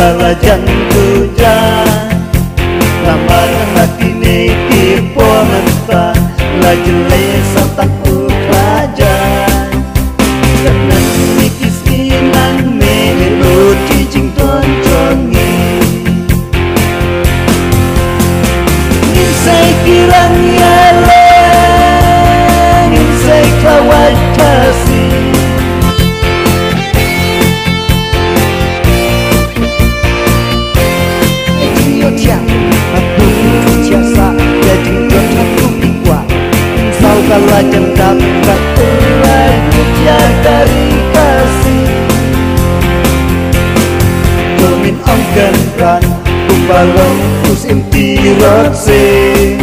kalajan hujan lamar hati neki pomenta lajele santak uklajan kanan nikis inan melo cicing ton congi nisai kirang yale nisai kawat kasih kalajan dapat terai hujan dari kasih Domin onggan ran kumbalong us imti rotse